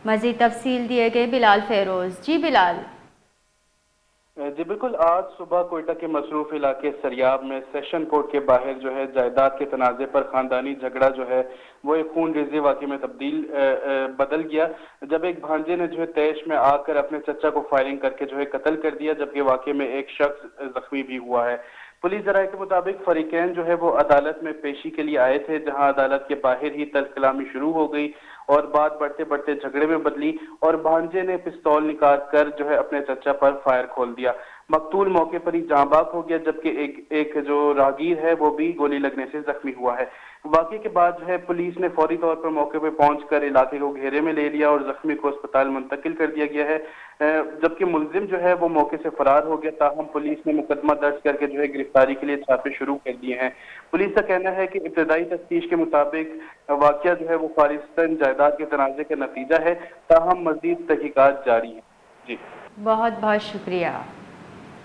مزید تفصیل دیے گئے بلال فیروز۔ جی بلال۔ جی بالکل، آج صبح کوئٹہ کے مصروف علاقے سریاب میں سیشن کورٹ کے باہر جو ہے جائیداد کے تنازع پر خاندانی جھگڑا جو ہے وہ ایک خون ریزی واقعے میں بدل گیا، جب ایک بھانجے نے جو ہے تیش میں آ کر اپنے چچا کو فائرنگ کر کے جو ہے قتل کر دیا، جبکہ واقعے میں ایک شخص زخمی بھی ہوا ہے۔ پولیس ذرائع کے مطابق فریقین جو ہے وہ عدالت میں پیشی کے لیے آئے تھے، جہاں عدالت کے باہر ہی تلخ کلامی شروع ہو گئی اور بات بڑھتے بڑھتے جھگڑے میں بدلی اور بھانجے نے پستول نکال کر جو ہے اپنے چچا پر فائر کھول دیا۔ مقتول موقع پر ہی جاں بحق ہو گیا، جبکہ ایک جو راہگیر ہے وہ بھی گولی لگنے سے زخمی ہوا ہے۔ واقعے کے بعد جو ہے پولیس نے فوری طور پر موقع پہ پہنچ کر علاقے کو گھیرے میں لے لیا اور زخمی کو اسپتال منتقل کر دیا گیا ہے، جبکہ ملزم جو ہے وہ موقع سے فرار ہو گیا، تاہم پولیس نے مقدمہ درج کر کے جو ہے گرفتاری کے لیے چھاپے شروع کر دیے ہیں۔ پولیس کا کہنا ہے کہ ابتدائی تفتیش کے مطابق واقعہ جو ہے وہ فارستان جائیداد کے تنازع کا نتیجہ ہے، تاہم مزید تحقیقات جاری ہیں۔ جی بہت بہت شکریہ۔